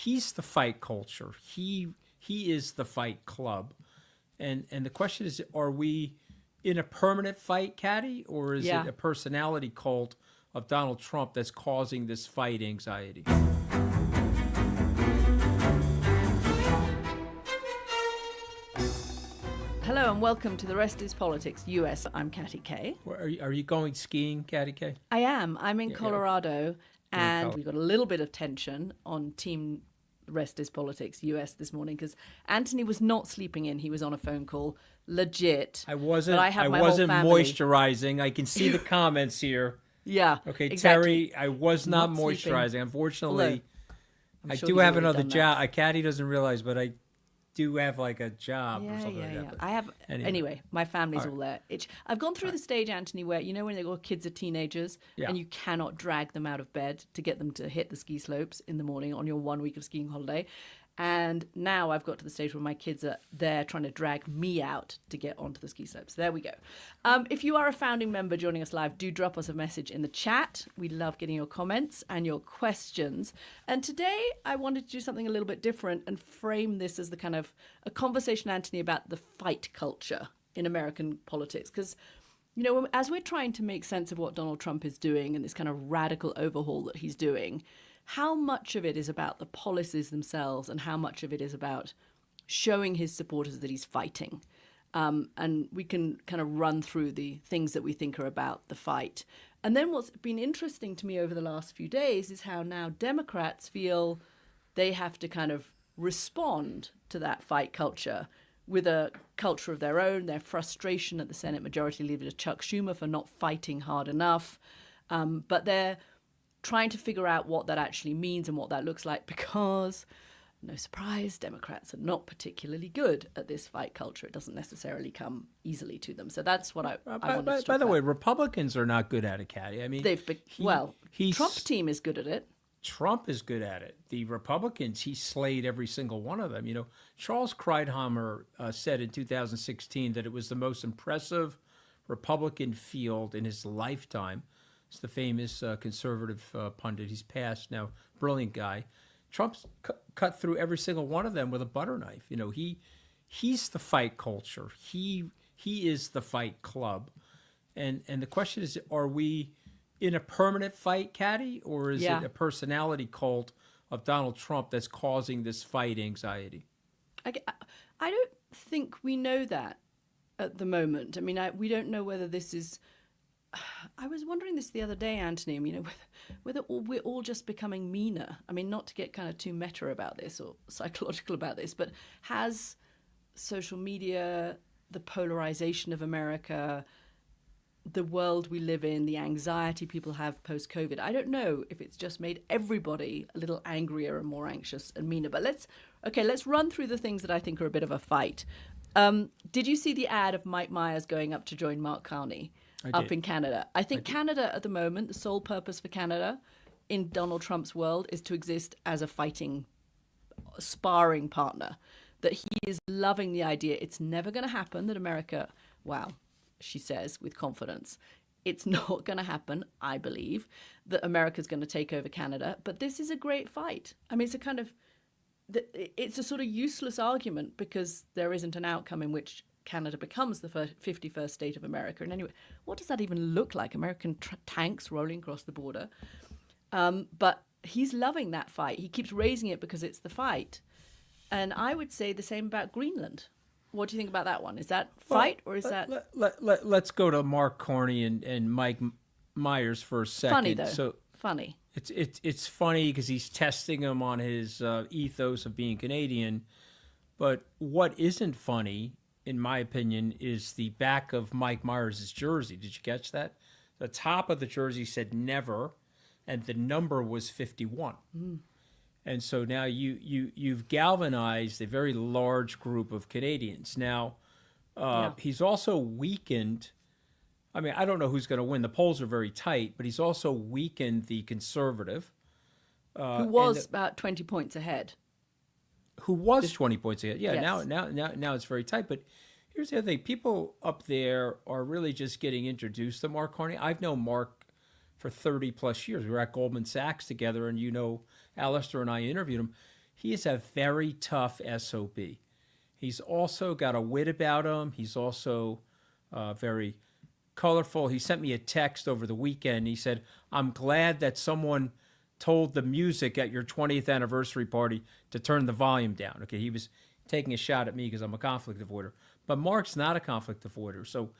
he's the fight culture. He is the fight club. And the question is, are we in a permanent fight, Katty, or is it a personality cult of Donald Trump that's causing this fight anxiety? Hello and welcome to The Rest is Politics US. I'm Katty K. Are you going skiing, Katty K? I am. I'm in Colorado, and we've got a little bit of tension on Team The Rest is Politics US this morning because Anthony was not sleeping in. He was on a phone call, legit. I wasn't. But I wasn't moisturizing. I can see the comments here. Yeah. Okay, exactly. Terry, I was not moisturizing. Sleeping. Unfortunately, I do have another job. Katty doesn't realize, but I do have like a job or something like that. I have. Anyway, my family's all there. I've gone through the stage, Anthony, where, you know, when your kids are teenagers and you cannot drag them out of bed to get them to hit the ski slopes in the morning on your 1 week of skiing holiday. And now I've got to the stage where my kids are there trying to drag me out to get onto the ski slopes. There we go. If you are a founding member joining us live, do drop us a message in the chat. We love getting your comments and your questions. And today I wanted to do something a little bit different and frame this as the kind of a conversation, Anthony, about the fight culture in American politics. Because, you know, as we're trying to make sense of what Donald Trump is doing and this kind of radical overhaul that he's doing, how much of it is about the policies themselves and how much of it is about showing his supporters that he's fighting? And we can kind of run through the things that we think are about the fight. And then what's been interesting to me over the last few days is how now Democrats feel they have to kind of respond to that fight culture with a culture of their own, their frustration at the Senate Majority Leader Chuck Schumer for not fighting hard enough. But they're trying to figure out what that actually means and what that looks like because, no surprise, Democrats are not particularly good at this fight culture. It doesn't necessarily come easily to them. So that's what I wanted to talk about. By the way, Republicans are not good at it, Katty. I mean, Trump team is good at it. Trump is good at it. The Republicans, he slayed every single one of them. You know, Charles Kreidhammer said in 2016 that it was the most impressive Republican field in his lifetime. It's the famous conservative pundit. He's passed now, brilliant guy. Trump's cut through every single one of them with a butter knife. You know, he's the fight culture. He is the fight club. And the question is, are we in a permanent fight, Katty, or is it a personality cult of Donald Trump that's causing this fight anxiety? I don't think we know that at the moment. I mean, we don't know whether this is... I was wondering this the other day, Anthony, you know, whether we're all just becoming meaner. I mean, not to get kind of too meta about this or psychological about this, but has social media, the polarization of America, the world we live in, the anxiety people have post-COVID, I don't know if it's just made everybody a little angrier and more anxious and meaner. But let's run through the things that I think are a bit of a fight. Did you see the ad of Mike Myers going up to join Mark Carney? Up in Canada. I think Canada at the moment, the sole purpose for Canada in Donald Trump's world is to exist as a fighting, sparring partner. That he is loving the idea. It's never going to happen that America, she says with confidence, it's not going to happen, I believe, that America's going to take over Canada. But this is a great fight. I mean, it's a sort of useless argument because there isn't an outcome in which Canada becomes the 51st state of America. And anyway, what does that even look like? American tanks rolling across the border. But he's loving that fight. He keeps raising it because it's the fight. And I would say the same about Greenland. What do you think about that one? Is that fight or is that... Let's go to Mark Carney and Mike Myers for a second. Funny, though. Funny. It's funny because he's testing him on his ethos of being Canadian. But what isn't funny, in my opinion, is the back of Mike Myers' jersey. Did you catch that? The top of the jersey said never, and the number was 51. And so now you've galvanized a very large group of Canadians. Now, he's also weakened. I mean, I don't know who's going to win. The polls are very tight, but he's also weakened the conservative. Who was about 20 points ahead. Who was 20 points ahead. Yeah, yes. Now it's very tight. But here's the other thing. People up there are really just getting introduced to Mark Carney. I've known Mark for 30 plus years. We were at Goldman Sachs together, and Alistair and I interviewed him. he is a very tough SOB. He's also got a wit about him. He's also very colorful. He sent me a text over the weekend. He said, "I'm glad that someone told the music at your 20th anniversary party to turn the volume down." Okay, he was taking a shot at me because I'm a conflict avoider. But Mark's not a conflict avoider, so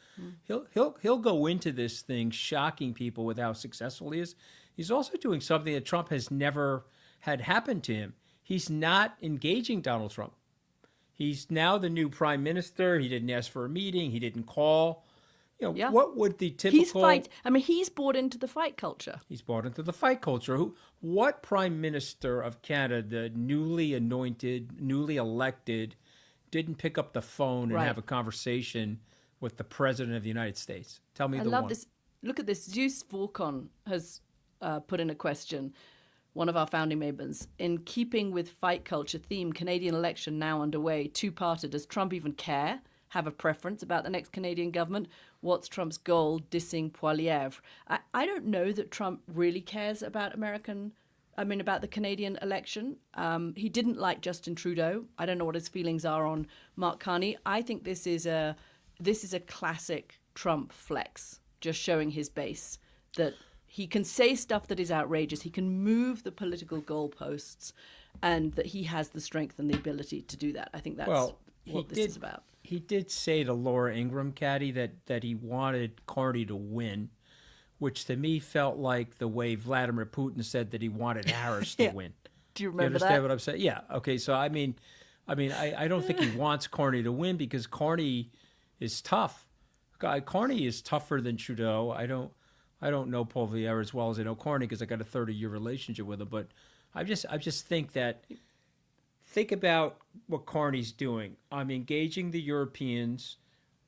he'll go into this thing shocking people with how successful he is. He's also doing something that Trump has never had happen to him. He's not engaging Donald Trump. He's now the new prime minister. He didn't ask for a meeting. He didn't call. What would the typical... He's bought into the fight culture. He's bought into the fight culture. What prime minister of Canada, newly anointed, newly elected, didn't pick up the phone and have a conversation with the president of the United States? Tell me the one. I love this. Look at this. Zeus Vorkon has put in a question, one of our founding members. In keeping with fight culture theme, Canadian election now underway, two-parter. Does Trump even care? Have a preference about the next Canadian government? What's Trump's goal? Dissing Poilievre. I don't know that Trump really cares about about the Canadian election. He didn't like Justin Trudeau. I don't know what his feelings are on Mark Carney. I think this is a classic Trump flex, just showing his base that he can say stuff that is outrageous. He can move the political goalposts, and that he has the strength and the ability to do that. I think that's what this is about. He did say to Laura Ingraham, Katty, that he wanted Carney to win, which to me felt like the way Vladimir Putin said that he wanted Harris to win. Do you remember that? You understand what I'm saying? Yeah. Okay. So I don't think he wants Carney to win because Carney is tough. Carney is tougher than Trudeau. I don't know Poilievre as well as I know Carney because I got a 30-year relationship with him. But I just think that. Think about what Carney's doing. I'm engaging the Europeans.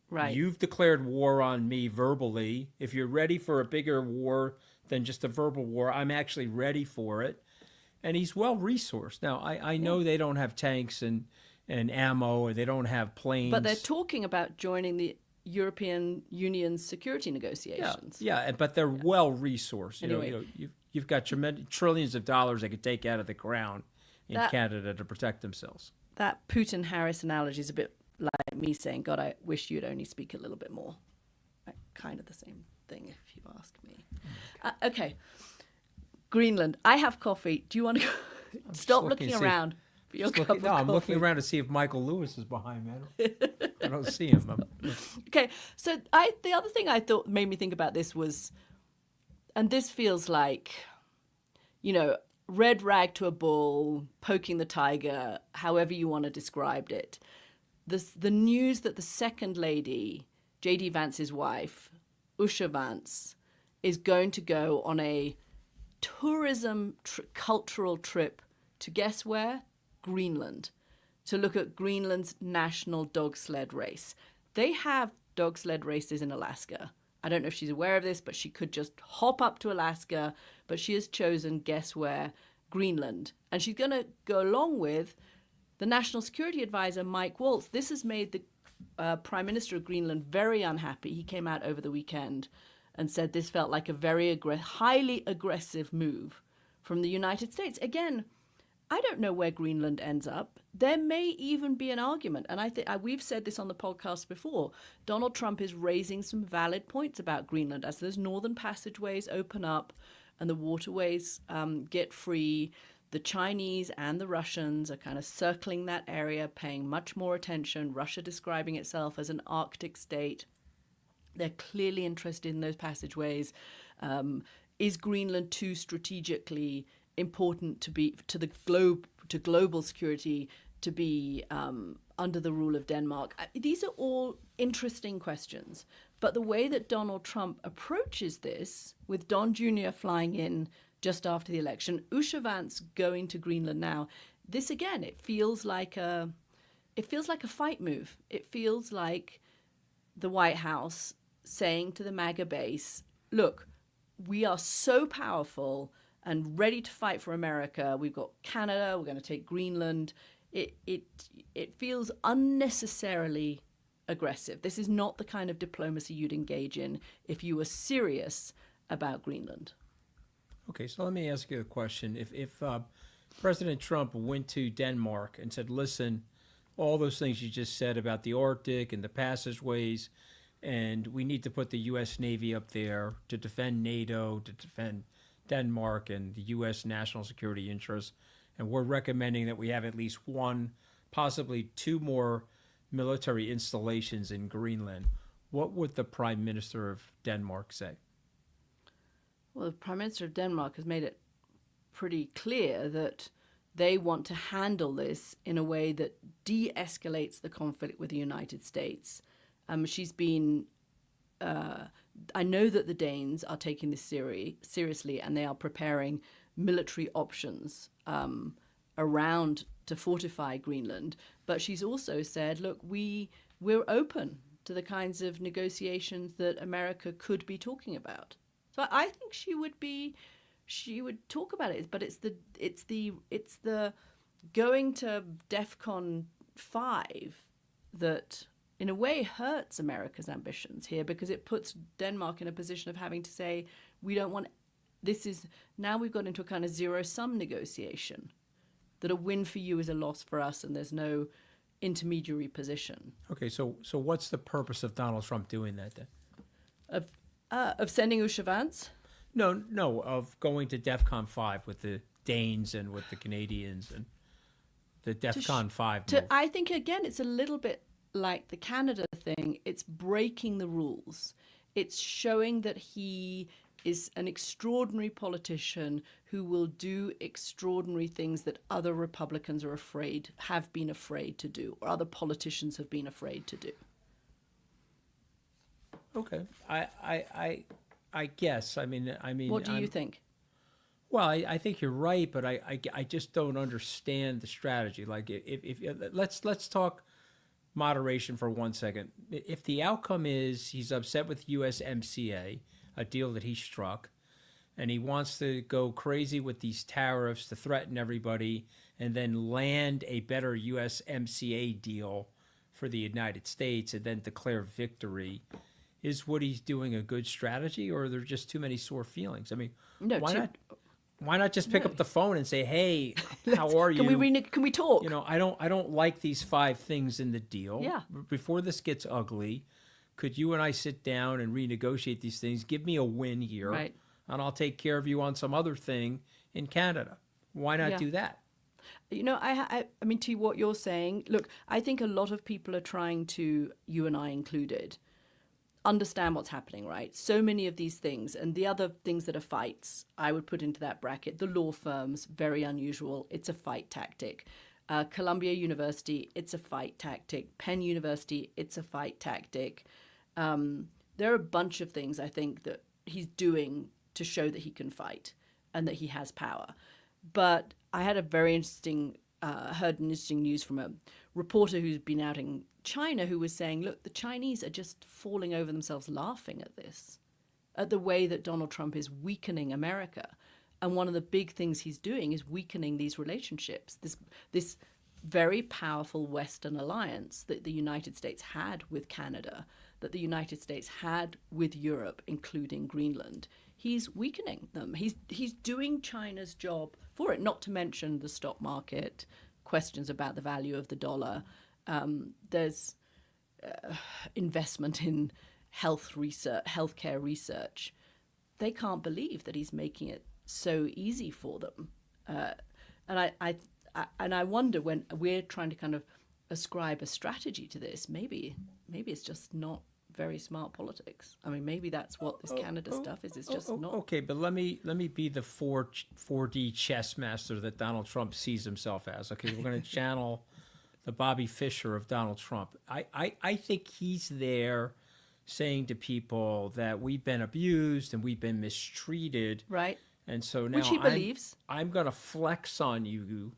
Right. You've declared war on me verbally. If you're ready for a bigger war than just a verbal war, I'm actually ready for it. And he's well-resourced. Now, I know they don't have tanks and ammo, or they don't have planes. But they're talking about joining the European Union's security negotiations. Yeah, but they're well-resourced. Anyway. You've got tremendous trillions of dollars they could take out of the ground in Canada to protect themselves. That Putin-Harris analogy is a bit like me saying, God, I wish you'd only speak a little bit more. Kind of the same thing, if you ask me. Okay. Greenland. I have coffee. Do you want to stop looking around for your cup of coffee? I'm looking around to see if Michael Lewis is behind me. I don't see him. Okay. So the other thing I thought made me think about this was, and this feels like, red rag to a bull, poking the tiger, however you want to describe it. The news that the second lady, J.D. Vance's wife, Usha Vance, is going to go on a tourism cultural trip to guess where? Greenland, to look at Greenland's national dog sled race. They have dog sled races in Alaska. I don't know if she's aware of this, but she could just hop up to Alaska, but she has chosen, guess where? Greenland. And she's going to go along with the National Security Advisor, Mike Waltz. This has made the Prime Minister of Greenland very unhappy. He came out over the weekend and said this felt like a very highly aggressive move from the United States. Again, I don't know where Greenland ends up. There may even be an argument, and I think we've said this on the podcast before. Donald Trump is raising some valid points about Greenland as those northern passageways open up and the waterways get free. The Chinese and the Russians are kind of circling that area, paying much more attention. Russia describing itself as an Arctic state. They're clearly interested in those passageways. Is Greenland too strategically important to global security to be under the rule of Denmark? These are all interesting questions. But the way that Donald Trump approaches this, with Don Jr. flying in just after the election, Usha Vance going to Greenland now, this again, it feels like a fight move. It feels like the White House saying to the MAGA base, look, we are so powerful and ready to fight for America. We've got Canada. We're going to take Greenland. It feels unnecessarily aggressive. This is not the kind of diplomacy you'd engage in if you were serious about Greenland. Okay, so let me ask you a question. If President Trump went to Denmark and said, listen, all those things you just said about the Arctic and the passageways, and we need to put the U.S. Navy up there to defend NATO, to defend Denmark and the U.S. national security interests. And we're recommending that we have at least one, possibly two more military installations in Greenland. What would the Prime Minister of Denmark say? Well, the Prime Minister of Denmark has made it pretty clear that they want to handle this in a way that de-escalates the conflict with the United States. She's been... I know that the Danes are taking this seriously, and they are preparing military options around to fortify Greenland. But she's also said, look, we're open to the kinds of negotiations that America could be talking about. So I think she would talk about it, but it's the going to DEFCON 5 that in a way hurts America's ambitions here, because it puts Denmark in a position of having to say, we don't want, now we've got into a kind of zero-sum negotiation, that a win for you is a loss for us, and there's no intermediary position. Okay, so what's the purpose of Donald Trump doing that then? Of sending Usha Vance? No, of going to DEFCON 5 with the Danes and with the Canadians and the DEFCON 5 move. I think, again, it's a little bit like the Canada thing. It's breaking the rules. It's showing that he is an extraordinary politician who will do extraordinary things that other Republicans have been afraid to do, or other politicians have been afraid to do. Okay, I guess. I mean. What do you think? Well, I think you're right, but I just don't understand the strategy. Like, if let's talk moderation for 1 second. If the outcome is he's upset with USMCA, a deal that he struck, and he wants to go crazy with these tariffs to threaten everybody, and then land a better USMCA deal for the United States, and then declare victory. Is what he's doing a good strategy, or are there just too many sore feelings? I mean, no, why not just pick up the phone and say, "Hey, how are you? Can we talk?" You know, I don't like these 5 things in the deal. Yeah. Before this gets ugly, could you and I sit down and renegotiate these things? Give me a win here, right, and I'll take care of you on some other thing in Canada. Why not do that? You know, I mean, to what you're saying, look, I think a lot of people are trying to, you and I included, understand what's happening, right? So many of these things, and the other things that are fights, I would put into that bracket. The law firms, very unusual. It's a fight tactic. Columbia University, it's a fight tactic. Penn University, it's a fight tactic. There are a bunch of things, I think, that he's doing to show that he can fight and that he has power. But I had a very interesting, heard an interesting news from a reporter who's been out in China who was saying, look, the Chinese are just falling over themselves laughing at this, at the way that Donald Trump is weakening America. And one of the big things he's doing is weakening these relationships, this very powerful Western alliance that the United States had with Canada, that the United States had with Europe, including Greenland. He's weakening them. He's doing China's job for it, not to mention the stock market, questions about the value of the dollar. There's investment in healthcare research. They can't believe that he's making it so easy for them. And I wonder, when we're trying to kind of ascribe a strategy to this, maybe it's just not very smart politics. I mean, maybe that's what this Canada stuff is. It's just not. Okay, but let me be the 4D chess master that Donald Trump sees himself as. Okay, we're going to channel the Bobby Fischer of Donald Trump. I think he's there saying to people that we've been abused and we've been mistreated. Right. And so now which he believes. I'm going to flex on you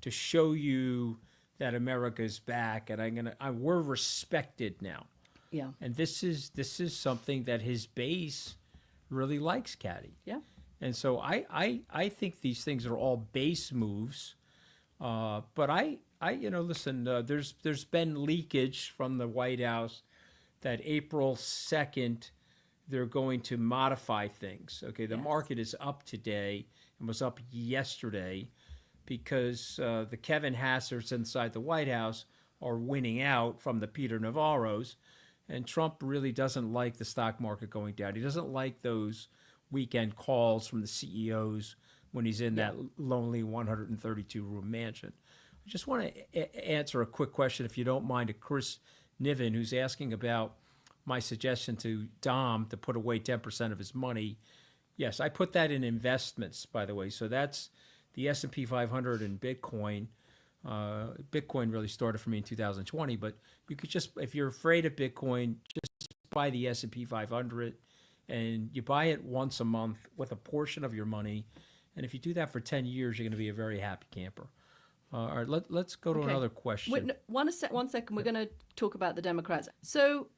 to show you that America's back, and we're respected now. Yeah. And this is something that his base really likes, Katty. Yeah. And so I think these things are all base moves. But listen, there's been leakage from the White House that April 2nd they're going to modify things. Okay, the market is up today and was up yesterday, because the Kevin Hasserts inside the White House are winning out from the Peter Navarros. And Trump really doesn't like the stock market going down. He doesn't like those weekend calls from the CEOs when he's in that lonely 132-room mansion. I just want to answer a quick question, if you don't mind, to Chris Niven, who's asking about my suggestion to Dom to put away 10% of his money. Yes, I put that in investments, by the way. So that's the S&P 500 and Bitcoin. Bitcoin really started for me in 2020, but you could just, if you're afraid of Bitcoin, just buy the S&P 500, and you buy it once a month with a portion of your money. And if you do that for 10 years, you're going to be a very happy camper. All right, let's go to another question. Wait, no, one second. We're going to talk about the Democrats. So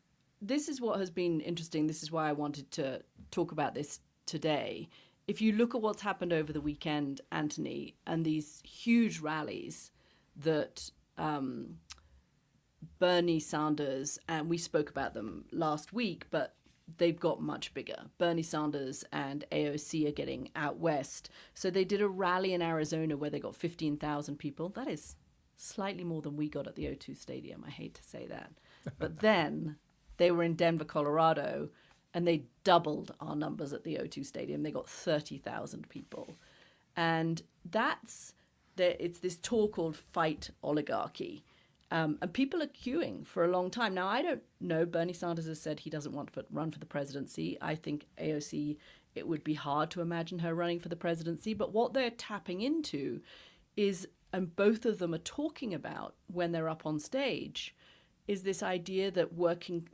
this is what has been interesting. This is why I wanted to talk about this today. If you look at what's happened over the weekend, Anthony, and these huge rallies that Bernie Sanders, and we spoke about them last week, but they've got much bigger. Bernie Sanders and AOC are getting out west. So they did a rally in Arizona where they got 15,000 people. That is slightly more than we got at the O2 Stadium. I hate to say that. But then they were in Denver, Colorado, and they doubled our numbers at the O2 Stadium. They got 30,000 people. And it's this tour called Fight Oligarchy. And people are queuing for a long time. Now, I don't know. Bernie Sanders has said he doesn't want to run for the presidency. I think AOC, it would be hard to imagine her running for the presidency. But what they're tapping into is, and both of them are talking about when they're up on stage, is this idea that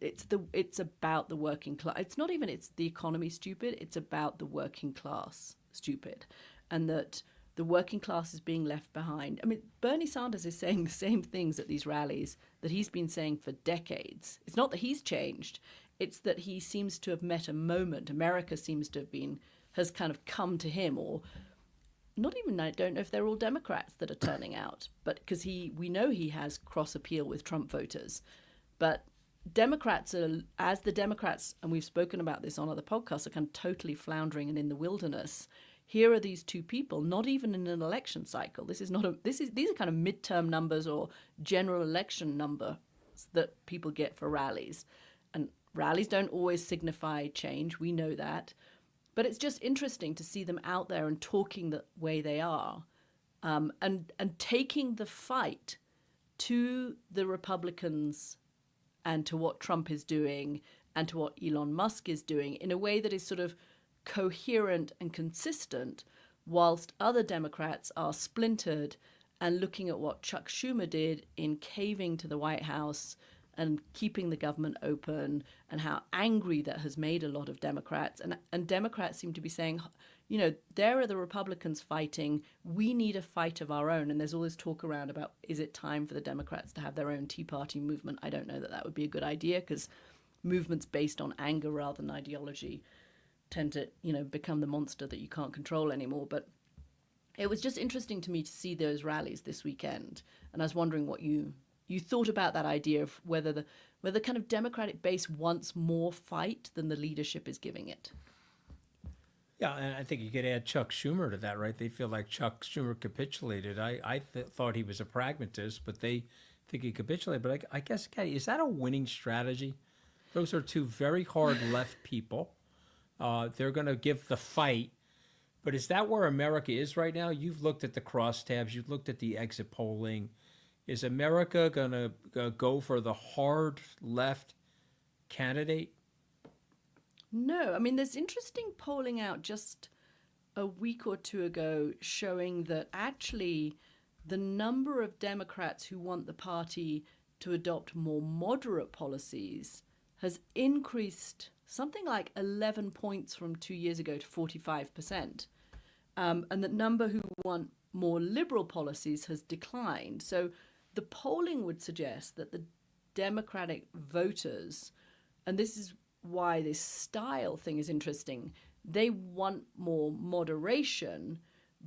it's about the working class. It's not even it's the economy stupid. It's about the working class stupid, and that the working class is being left behind. I mean, Bernie Sanders is saying the same things at these rallies that he's been saying for decades. It's not that he's changed. It's that he seems to have met a moment. America seems to have has kind of come to him, or not even, I don't know if they're all Democrats that are turning out, but because we know he has cross appeal with Trump voters. But Democrats as the Democrats, and we've spoken about this on other podcasts, are kind of totally floundering and in the wilderness. Here are these two people, not even in an election cycle. These are kind of midterm numbers or general election numbers that people get for rallies. And rallies don't always signify change. We know that. But it's just interesting to see them out there and talking the way they are, and taking the fight to the Republicans and to what Trump is doing and to what Elon Musk is doing in a way that is sort of coherent and consistent, whilst other Democrats are splintered and looking at what Chuck Schumer did in caving to the White House and keeping the government open, and how angry that has made a lot of Democrats. And Democrats seem to be saying, you know, there are the Republicans fighting. We need a fight of our own. And there's all this talk around about, is it time for the Democrats to have their own Tea Party movement? I don't know that would be a good idea, because movements based on anger rather than ideology tend to, become the monster that you can't control anymore. But it was just interesting to me to see those rallies this weekend. And I was wondering what you thought about that idea of whether the kind of Democratic base wants more fight than the leadership is giving it. Yeah, and I think you could add Chuck Schumer to that, right? They feel like Chuck Schumer capitulated. I thought he was a pragmatist, but they think he capitulated. But I guess, Katty, is that a winning strategy? Those are two very hard left people. They're going to give the fight. But is that where America is right now? You've looked at the crosstabs. You've looked at the exit polling. Is America going to go for the hard left candidate? No. I mean, there's interesting polling out just a week or two ago showing that actually the number of Democrats who want the party to adopt more moderate policies has increased something like 11 points from 2 years ago to 45%. And the number who want more liberal policies has declined. So the polling would suggest that the Democratic voters, and this is why this style thing is interesting, they want more moderation,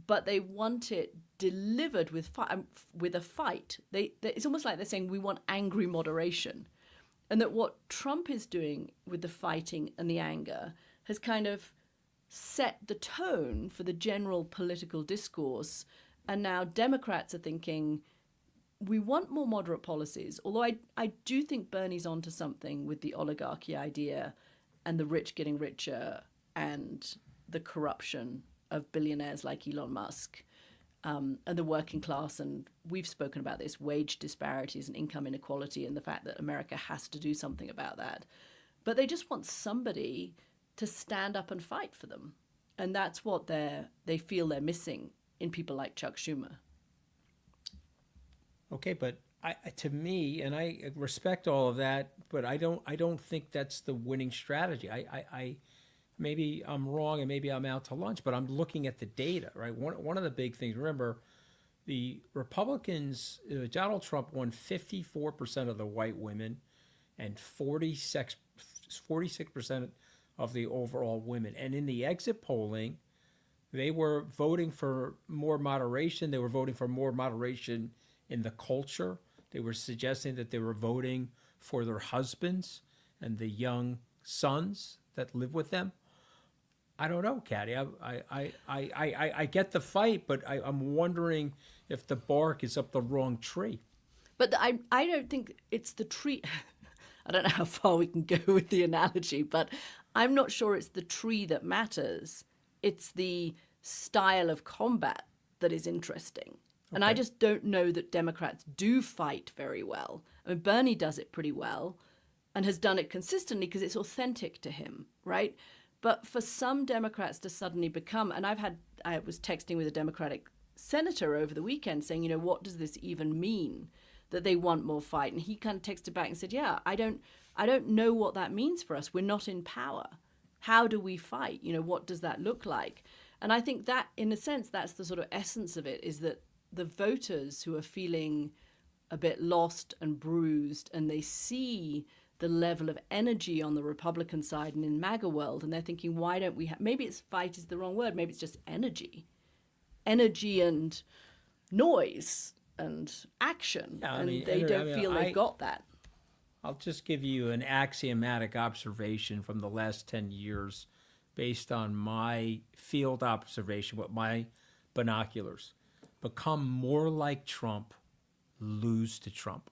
but they want it delivered with a fight. It's almost like they're saying, we want angry moderation. And that what Trump is doing with the fighting and the anger has kind of set the tone for the general political discourse And now Democrats are thinking, we want more moderate policies, although I do think Bernie's onto something with the oligarchy idea and the rich getting richer and the corruption of billionaires like Elon Musk, and the working class. And we've spoken about this, wage disparities and income inequality, and the fact that America has to do something about that. But they just want somebody to stand up and fight for them. And that's what they feel they're missing in people like Chuck Schumer. Okay, but to me, and I respect all of that, but I don't think that's the winning strategy. I maybe I'm wrong and maybe I'm out to lunch, but I'm looking at the data, right? One of the big things, remember, the Republicans, Donald Trump won 54% of the white women and 46% of the overall women. And in the exit polling, they were voting for more moderation. They were voting for more moderation in the culture. They were suggesting that they were voting for their husbands and the young sons that live with them. I don't know, Katty. I get the fight, but I'm wondering if the bark is up the wrong tree. But I don't think it's the tree. I don't know how far we can go with the analogy, but I'm not sure it's the tree that matters. It's the style of combat that is interesting. And I just don't know that Democrats do fight very well. I mean, Bernie does it pretty well and has done it consistently because it's authentic to him, right? But for some Democrats to suddenly become, and I was texting with a Democratic senator over the weekend saying, what does this even mean that they want more fight? And he kind of texted back and said, yeah, I don't know what that means for us. We're not in power. How do we fight? What does that look like? And I think that, in a sense, that's the sort of essence of it, is that the voters who are feeling a bit lost and bruised, and they see the level of energy on the Republican side and in MAGA world, and they're thinking, why don't we maybe it's fight is the wrong word, maybe it's just energy and noise and action, they don't feel they've got that. I'll just give you an axiomatic observation from the last 10 years based on my field observation with my binoculars. Become more like Trump, lose to Trump.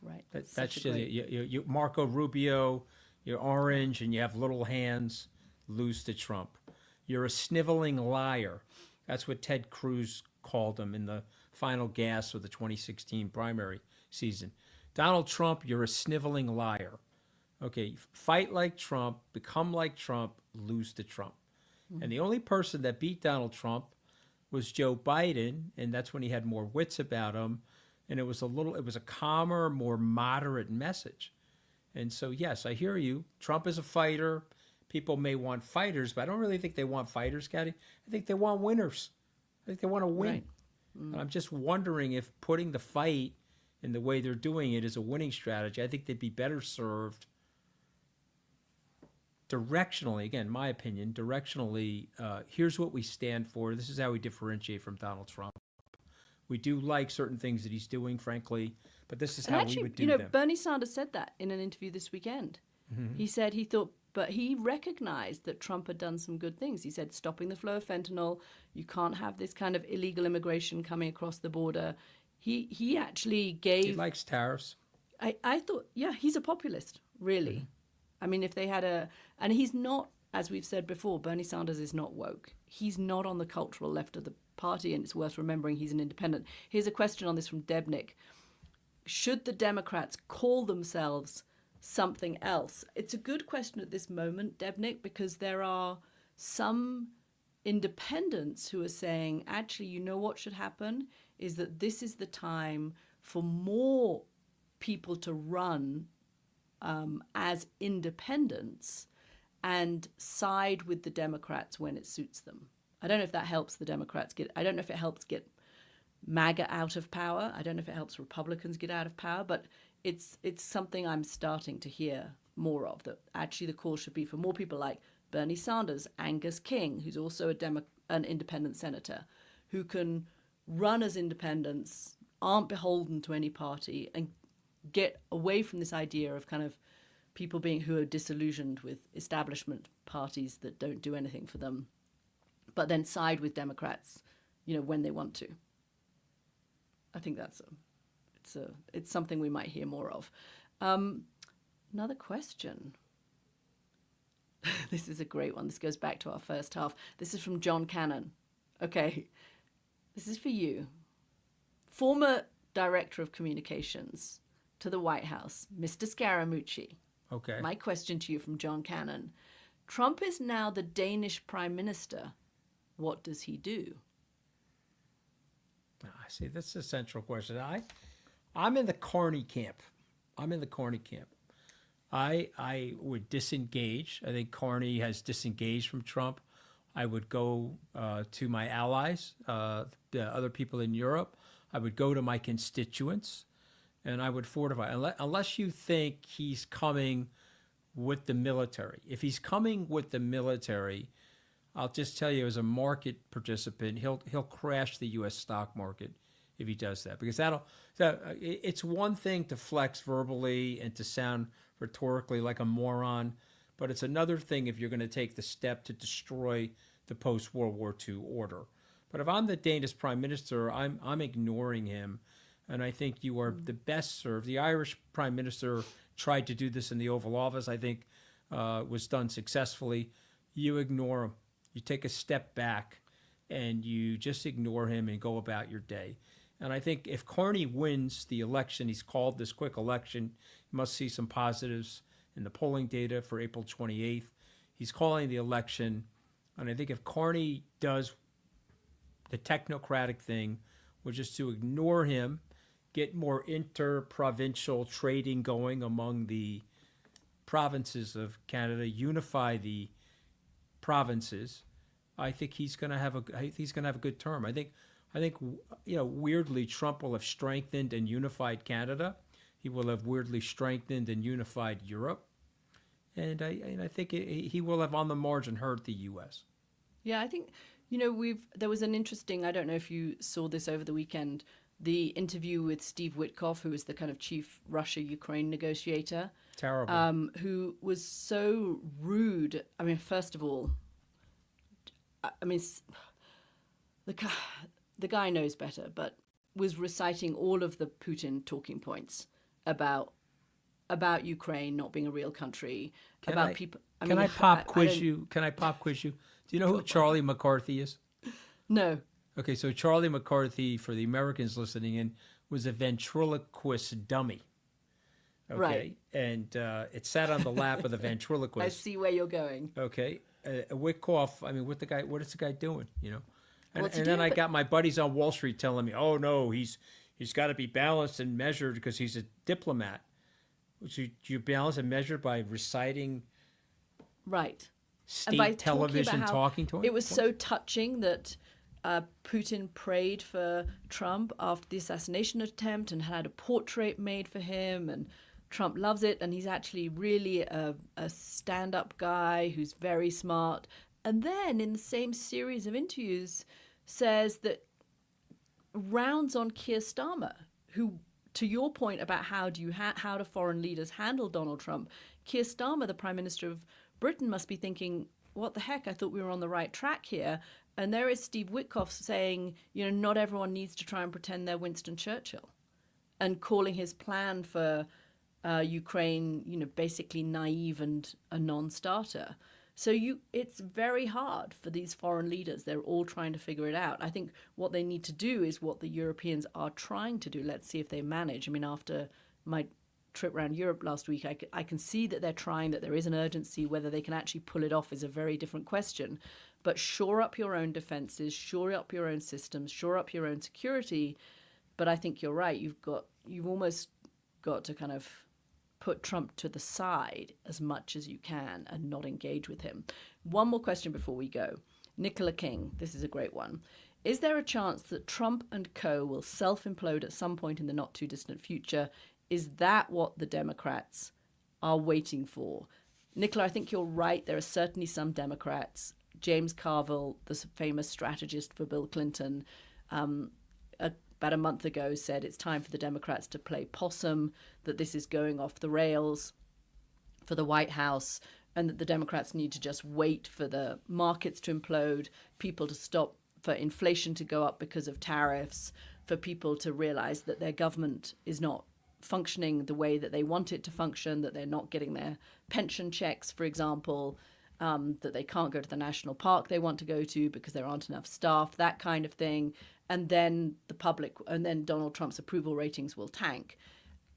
Right. That's just you Marco Rubio, you're orange and you have little hands, lose to Trump. You're a sniveling liar. That's what Ted Cruz called him in the final gasp of the 2016 primary season. Donald Trump, you're a sniveling liar. Okay, fight like Trump, become like Trump, lose to Trump. Mm-hmm. And the only person that beat Donald Trump was Joe Biden, and that's when he had more wits about him. And it was a calmer, more moderate message. And so, yes, I hear you. Trump is a fighter. People may want fighters, but I don't really think they want fighters, Katty. I think they want winners. I think they want to win. Right. And I'm just wondering if putting the fight in the way they're doing it is a winning strategy. I think they'd be better served directionally, again, my opinion, directionally, here's what we stand for. This is how we differentiate from Donald Trump. We do like certain things that he's doing, frankly, but this is how we would do them. Bernie Sanders said that in an interview this weekend. Mm-hmm. He said he thought, but he recognized that Trump had done some good things. He said stopping the flow of fentanyl, you can't have this kind of illegal immigration coming across the border. He actually gave... He likes tariffs. I thought, yeah, he's a populist, really. Mm-hmm. I mean, if they had and he's not, as we've said before, Bernie Sanders is not woke. He's not on the cultural left of the party, and it's worth remembering he's an independent. Here's a question on this from Debnick. Should the Democrats call themselves something else? It's a good question at this moment, Debnick, because there are some independents who are saying, actually, you know what should happen is that this is the time for more people to run as independents and side with the Democrats when it suits them. I don't know if that helps the Democrats I don't know if it helps get MAGA out of power. I don't know if it helps Republicans get out of power, but it's something I'm starting to hear more of, that actually the call should be for more people like Bernie Sanders, Angus King, who's also an independent senator, who can run as independents, aren't beholden to any party, and get away from this idea of kind of people who are disillusioned with establishment parties that don't do anything for them, but then side with Democrats, when they want to. I think it's something we might hear more of. Another question. This is a great one. This goes back to our first half. This is from John Cannon. Okay, this is for you. Former Director of Communications to the White House, Mr. Scaramucci. Okay. My question to you from John Cannon. Trump is now the Danish Prime Minister. What does he do? I see. That's the central question. I'm in the Carney camp. I would disengage. I think Carney has disengaged from Trump. I would go to my allies, the other people in Europe. I would go to my constituents, and I would fortify. Unless you think he's coming with the military. If he's coming with the military, I'll just tell you, as a market participant, he'll crash the U.S. stock market if he does that, because it's one thing to flex verbally and to sound rhetorically like a moron, but it's another thing if you're going to take the step to destroy the post-World War II order. But if I'm the Danish Prime Minister, I'm ignoring him, and I think you are the best served. The Irish Prime Minister tried to do this in the Oval Office. I think was done successfully. You ignore him. You take a step back, and you just ignore him and go about your day. And I think if Carney wins the election, he's called this quick election, you must see some positives in the polling data for April 28th. He's calling the election. And I think if Carney does the technocratic thing, which is to ignore him, get more inter-provincial trading going among the provinces of Canada, unify the provinces, I think he's going to have a good term. I think weirdly, Trump will have strengthened and unified Canada. He will have weirdly strengthened and unified Europe. And I think he will have on the margin hurt the U.S. Yeah, I think, there was an interesting, I don't know if you saw this over the weekend, the interview with Steve Witkoff, who is the kind of chief Russia-Ukraine negotiator. Terrible. Who was so rude. I mean, first of all, the guy knows better, but was reciting all of the Putin talking points about Ukraine not being a real country, people. Can I pop quiz you? Do you know who Charlie McCarthy is? No. Okay, so Charlie McCarthy, for the Americans listening in, was a ventriloquist dummy. Okay, right. And it sat on the lap of the ventriloquist. I see where you're going. Okay, Witkoff. I mean, what is the guy doing? And What's he then doing? I got my buddies on Wall Street telling me, "Oh no, he's got to be balanced and measured because he's a diplomat." So you balance and measure by reciting, right? State television talking to him. It was so touching that Putin prayed for Trump after the assassination attempt and had a portrait made for him, and Trump loves it, and he's actually really a stand-up guy who's very smart. And then in the same series of interviews says that rounds on Keir Starmer, who, to your point about how do foreign leaders handle Donald Trump, Keir Starmer, the Prime Minister of Britain, must be thinking, what the heck, I thought we were on the right track here. And there is Steve Witkoff saying, not everyone needs to try and pretend they're Winston Churchill, and calling his plan for Ukraine, basically naive and a non-starter. So it's very hard for these foreign leaders. They're all trying to figure it out. I think what they need to do is what the Europeans are trying to do. Let's see if they manage. I mean, after my trip around Europe last week, I can see that they're trying, that there is an urgency. Whether they can actually pull it off is a very different question. But shore up your own defenses, shore up your own systems, shore up your own security. But I think you're right. You've almost got to kind of put Trump to the side as much as you can and not engage with him. One more question before we go. Nicola King, this is a great one. Is there a chance that Trump and co. will self-implode at some point in the not too distant future? Is that what the Democrats are waiting for? Nicola, I think you're right. There are certainly some Democrats. James Carville, the famous strategist for Bill Clinton, about a month ago said it's time for the Democrats to play possum, that this is going off the rails for the White House, and that the Democrats need to just wait for the markets to implode, people to stop, for inflation to go up because of tariffs, for people to realize that their government is not functioning the way that they want it to function, that they're not getting their pension checks, for example, that they can't go to the national park they want to go to because there aren't enough staff, that kind of thing. And then Donald Trump's approval ratings will tank.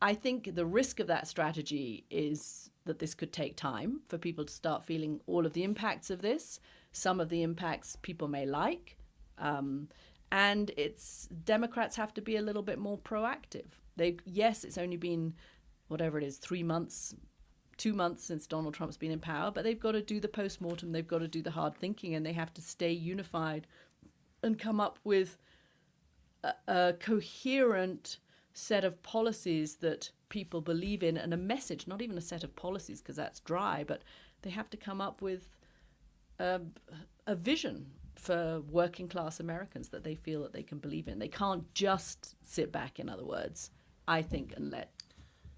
I think the risk of that strategy is that this could take time for people to start feeling all of the impacts of this. Some of the impacts people may like. And Democrats have to be a little bit more proactive. Yes, it's only been, whatever it is, 3 months, 2 months since Donald Trump's been in power, but they've got to do the postmortem, they've got to do the hard thinking, and they have to stay unified and come up with a coherent set of policies that people believe in, and a message, not even a set of policies because that's dry, but they have to come up with a vision for working class Americans that they feel that they can believe in. They can't just sit back, in other words, I think, and let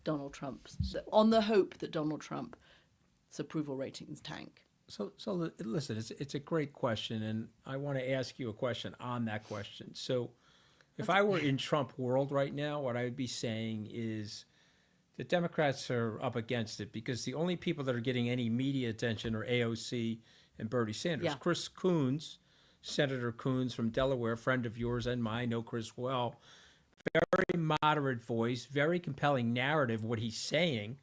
Donald Trump, on the hope that Donald Trump's approval ratings tank. So listen, it's a great question, and I want to ask you a question on that question. So if I were in Trump world right now, what I would be saying is the Democrats are up against it because the only people that are getting any media attention are AOC and Bernie Sanders. Yeah. Chris Coons, Senator Coons from Delaware, friend of yours and mine, know Chris well, very moderate voice, very compelling narrative, what he's saying,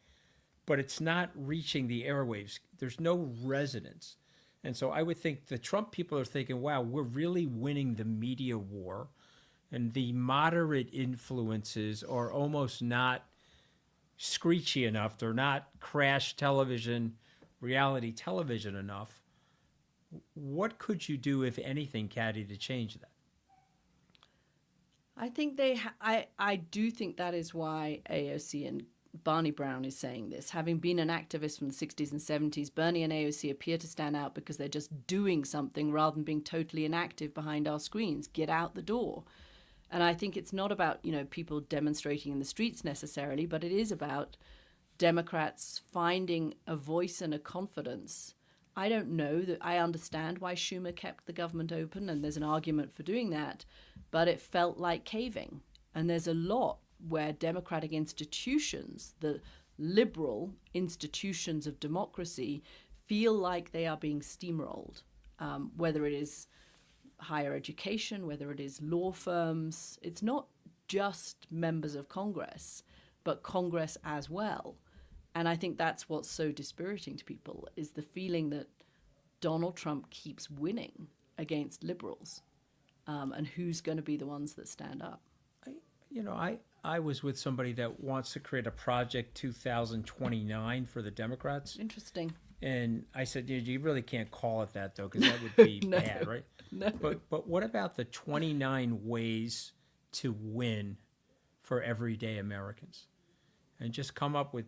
but it's not reaching the airwaves. There's no resonance. And so I would think the Trump people are thinking, wow, we're really winning the media war. And the moderate influences are almost not screechy enough. They're not crash television, reality television enough. What could you do, if anything, Katty, to change that? I think I do think that is why AOC and Barney Brown is saying this. Having been an activist from the 60s and 70s, Bernie and AOC appear to stand out because they're just doing something rather than being totally inactive behind our screens. Get out the door. And I think it's not about, people demonstrating in the streets necessarily, but it is about Democrats finding a voice and a confidence. I don't know that I understand why Schumer kept the government open, and there's an argument for doing that, but it felt like caving. And there's a lot where democratic institutions, the liberal institutions of democracy, feel like they are being steamrolled, whether it is higher education, whether it is law firms. It's not just members of Congress, but Congress as well. And I think that's what's so dispiriting to people, is the feeling that Donald Trump keeps winning against liberals, and who's going to be the ones that stand up. I was with somebody that wants to create a Project 2029 for the Democrats. Interesting. And I said, you really can't call it that, though, because that would be No. bad, right? No. But what about the 29 ways to win for everyday Americans? And just come up with,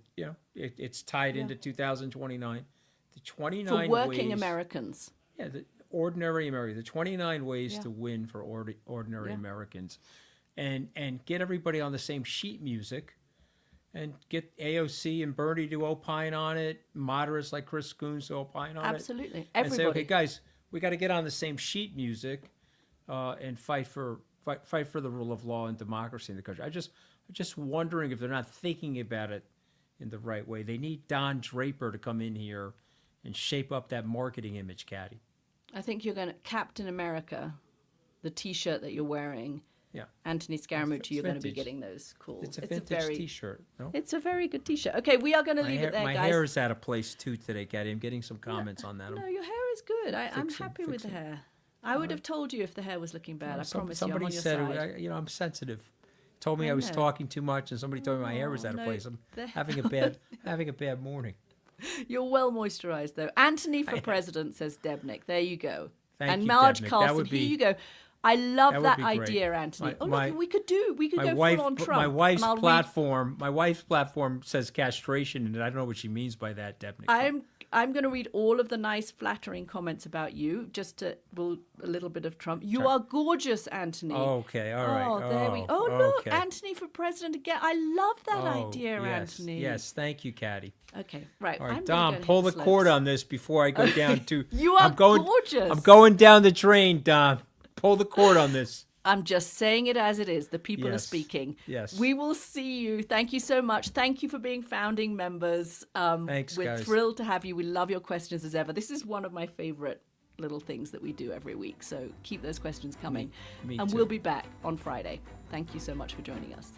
it's tied into 2029. The 29 for working ways, Americans. Yeah, the ordinary Americans. The 29 ways to win for ordinary Americans. And get everybody on the same sheet music. And get AOC and Bernie to opine on it, moderates like Chris Coons to opine on it. Absolutely. And Everybody. say, okay, guys, we got to get on the same sheet music and fight for the rule of law and democracy in the country. I'm just wondering if they're not thinking about it in the right way. They need Don Draper to come in here and shape up that marketing image, Katty. I think you're going to Captain America, the T-shirt that you're wearing. Yeah. Anthony Scaramucci, It's you're going to be vintage. getting those. Cool. It's a vintage T-shirt. No? It's a very good T-shirt. Okay, we are going to leave it there, my guys. hair is out of place too today, Katty. I'm getting some comments on that. No, your hair is good. I'm happy with the hair. I would have told you if the hair was looking bad. I promise you, I'm on your said, side. I'm sensitive. Told me I was know. talking too much, and somebody told me my hair was out of place. I'm having a bad morning. You're well moisturized, though. Anthony for president, says Debnick. There you go. Thank and you, Marge Debnick. Carlson, here you go. I love that be great. idea, Anthony. My- Look, we could go wife, full on Trump. my wife's and I'll platform says castration, and I don't know what she means by that, Debnick. I'm going to read all of the nice, flattering comments about you, just to a little bit of Trump. You are gorgeous, Anthony. Okay, all right. Oh, there we. Oh, look, Anthony for president again. I love that idea, yes, Anthony. Yes, thank you, Katty. Okay, right. All right, I'm Dom, gonna go pull the hit the cord slopes. on this before I go down to. You are gorgeous. I'm going down the drain, Dom. Pull the cord on this. I'm just saying it as it is. The people are Yes. speaking. Yes. We will see you. Thank you so much. Thank you for being founding members. Thanks, We're guys. thrilled to have you. We love your questions as ever. This is one of my favorite little things that we do every week. So keep those questions coming. Me and too. we'll be back on Friday. Thank you so much for joining us.